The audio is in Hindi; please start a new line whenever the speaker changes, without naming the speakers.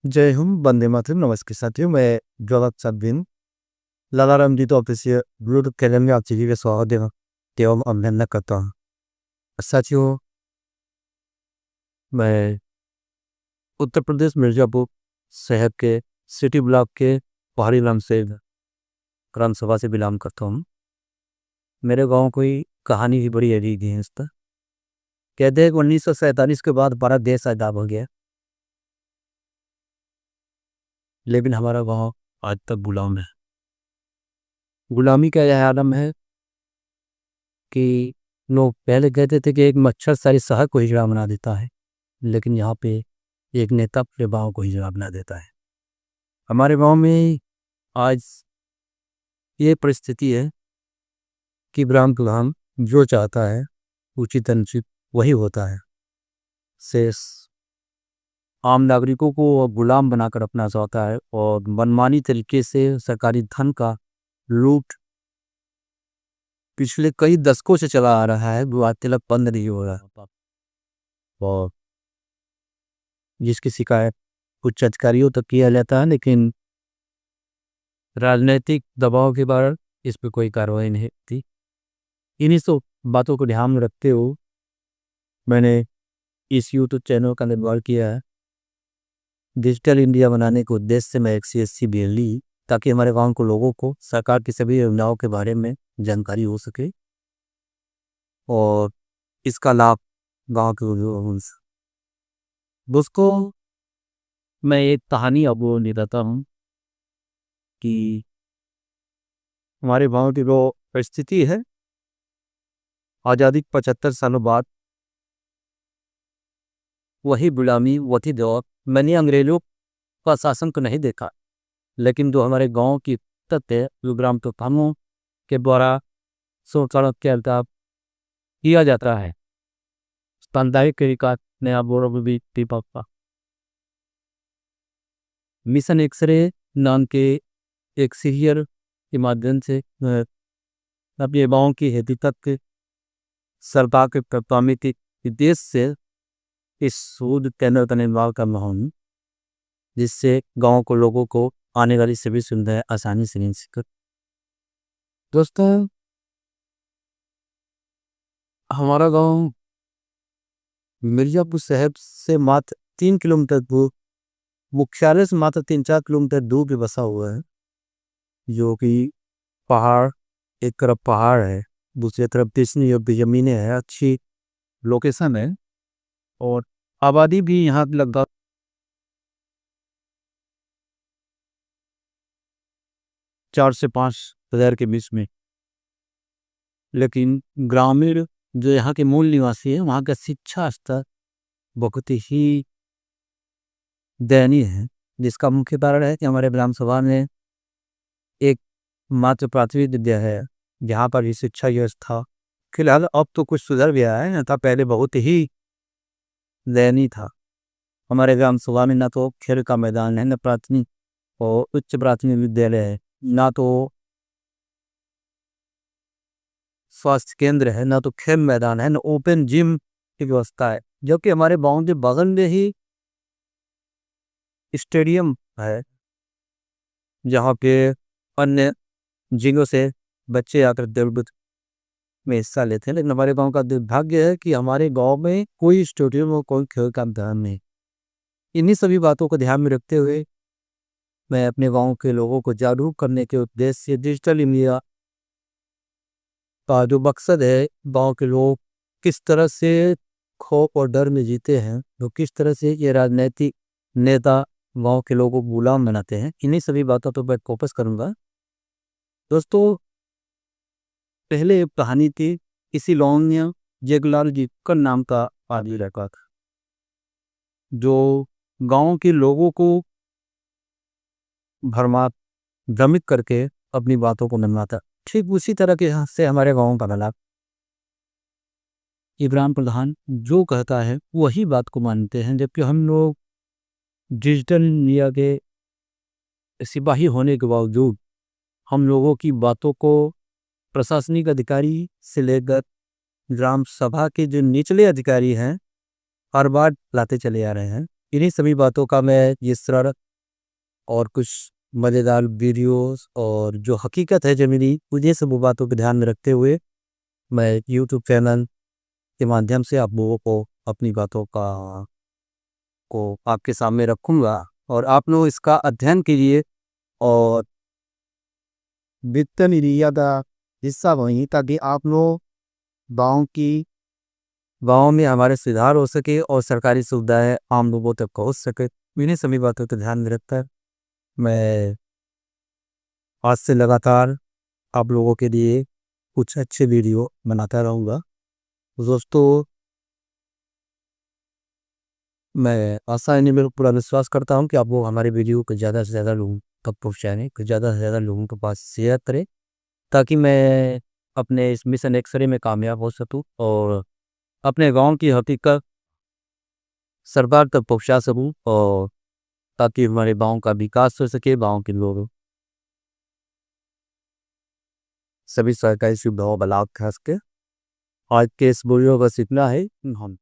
जय हिंद, वंदे मातरम। नमस्कार साथियों, मैं ज्वाला चांदबिन लालाराम जी तो ऑफिसियल ब्लूटूथ चैनल में आप सभी का स्वागत एवं अभिनंदन करता हूँ। साथियों, मैं उत्तर प्रदेश मिर्जापुर शहर के सिटी ब्लॉक के पहाड़ी इलाके से ग्राम सभा से बिलोंग करता हूँ। मेरे गांव की कहानी भी बड़ी अजीब है। इस पर कहते हैं कि 1947 के बाद भारत देश आज़ाद हो गया, लेकिन हमारा गांव आज तक गुलाम है। गुलामी का यह आलम है कि लोग पहले कहते थे कि एक मच्छर सारी शहर को हिजड़ा बना देता है, लेकिन यहाँ पे एक नेता पूरे गाँव को हिजड़ा बना देता है। हमारे गांव में आज ये परिस्थिति है कि ग्राम प्रधान जो चाहता है उचित अनुचित वही होता है। शेष आम नागरिकों को वो गुलाम बनाकर रखना चाहता है और मनमानी तरीके से सरकारी धन का लूट पिछले कई दशकों से चला आ रहा है, वो आज तक बंद नहीं हो रहा है। और जिसकी शिकायत उच्च अधिकारियों तक किया जाता है, लेकिन राजनीतिक दबाव के कारण इस पर कोई कार्रवाई नहीं होती। इन्हीं सब बातों को ध्यान में रखते हुए मैंने इस यूट्यूब चैनल का निर्माण किया है। डिजिटल इंडिया बनाने के उद्देश्य से मैं एक CSC भी ली, ताकि हमारे गांव के लोगों को सरकार की सभी योजनाओं के बारे में जानकारी हो सके और इसका लाभ गांव के लोगों दोस्तों। मैं एक कहानी आपको बताता हूँ कि हमारे गांव की जो परिस्थिति है, आज़ादी के 75 सालों बाद वही गुलामी वही दौर। मैंने अंग्रेजों का शासन को नहीं देखा, लेकिन जो हमारे गांव की तथ्य जो ग्राम प्रधानों के द्वारा शोषण के अल्ताफ किया जाता है, सामुदायिक विकास नया गौरव भी दीपक का मिशन एक्सरे नाम के एक सीरियल के माध्यम से अपने गाँव की हेतु तक सरकार के प्रतामी के देश से इस शोध केंद्र का निर्माण कर रहा हूँ, जिससे गांव को लोगों को आने वाली सभी सुविधाएं आसानी से मिल सके। दोस्तों, हमारा गांव मिर्जापुर शहर से मात्र 3 किलोमीटर दूर, मुख्यालय से मात्र 3-4 किलोमीटर दूर पे बसा हुआ है, जो कि पहाड़, एक तरफ पहाड़ है, दूसरी तरफ तीसरी योग्य जमीनें हैं, अच्छी लोकेशन है और आबादी भी यहाँ लगभग 4 से 5 हज़ार के बीच में। लेकिन ग्रामीण जो यहाँ के मूल निवासी हैं, वहाँ का शिक्षा स्तर बहुत ही दयनीय है, जिसका मुख्य कारण है कि हमारे ग्राम सभा में एक मात्र प्राथमिक विद्या है, जहाँ पर भी शिक्षा व्यवस्था फिलहाल अब तो कुछ सुधर गया है, था पहले बहुत ही दयनीय था। हमारे ग्राम सभा में ना तो खेल का मैदान है, न प्राथमिक और उच्च प्राथमिक विद्यालय है, ना तो स्वास्थ्य केंद्र है, ना तो खेल मैदान है, न ओपन जिम की व्यवस्था है। जबकि हमारे गांव के बगल में ही स्टेडियम है, जहाँ पे अन्य जिलों से बच्चे आकर दौड़ में हिस्सा लेते हैं। लेकिन हमारे गांव का दुर्भाग्य है कि हमारे गांव में कोई स्टेडियम और कोई खेल का मैदान नहीं। इन्हीं सभी बातों को ध्यान में रखते हुए मैं अपने गांव के लोगों को जागरूक करने के उद्देश्य से डिजिटल इंडिया का जो मकसद है, गांव के लोग किस तरह से खौफ और डर में जीते हैं, तो किस तरह से ये राजनीतिक नेता गांव के लोगों को गुलाम बनाते हैं, इन्हीं सभी बातों पर मैं फोकस करूंगा। दोस्तों, पहले एक कहानी थी, किसी गाँव में जगलाल जी का नाम का आदमी रहता था, जो गांव के लोगों को भ्रमित करके अपनी बातों को मनवाता। ठीक उसी तरह के से हमारे गांव का बना। इब्राहिम प्रधान जो कहता है वही बात को मानते हैं, जबकि हम लोग डिजिटल इंडिया के सिपाही होने के बावजूद हम लोगों की बातों को प्रशासनिक अधिकारी से लेकर ग्राम सभा के जो निचले अधिकारी हैं हर बार लाते चले आ रहे हैं। इन्हीं सभी बातों का मैं ये सरल और कुछ मज़ेदार वीडियोस और जो हकीकत है ज़मीनी, मुझे सब वो बातों को ध्यान में रखते हुए मैं यूट्यूब चैनल के माध्यम से आप लोगों को अपनी बातों को आपके सामने रखूँगा और आप लोग इसका अध्ययन कीजिए और वित्त मीडिया का हिस्सा बनिए ताकि आप लोग गाँव में हमारे सुधार हो सके और सरकारी सुविधाएँ आम लोगों तक पहुँच सके। इन्हीं सभी बातों को ध्यान में रखकर मैं आज से लगातार आप लोगों के लिए कुछ अच्छे वीडियो बनाता रहूँगा। दोस्तों, मैं आशा नहीं मेरा पूरा विश्वास करता हूँ कि आप लोग हमारे वीडियो को ज़्यादा से ज़्यादा लोगों तक पहुँचाएँ, कि ज़्यादा से ज़्यादा लोगों के पास शेयर करें ताकि मैं अपने इस मिशन एक्स-रे में कामयाब हो सकूँ और अपने गाँव की हकीकत सरकार तक पहुँचा सकूँ और ताकि हमारे गाँव का विकास हो सके, गाँव के लोग सभी सरकारी सुविधाओं का लाभ उठा सकें। आज के इस वीडियो बस इतना है। हम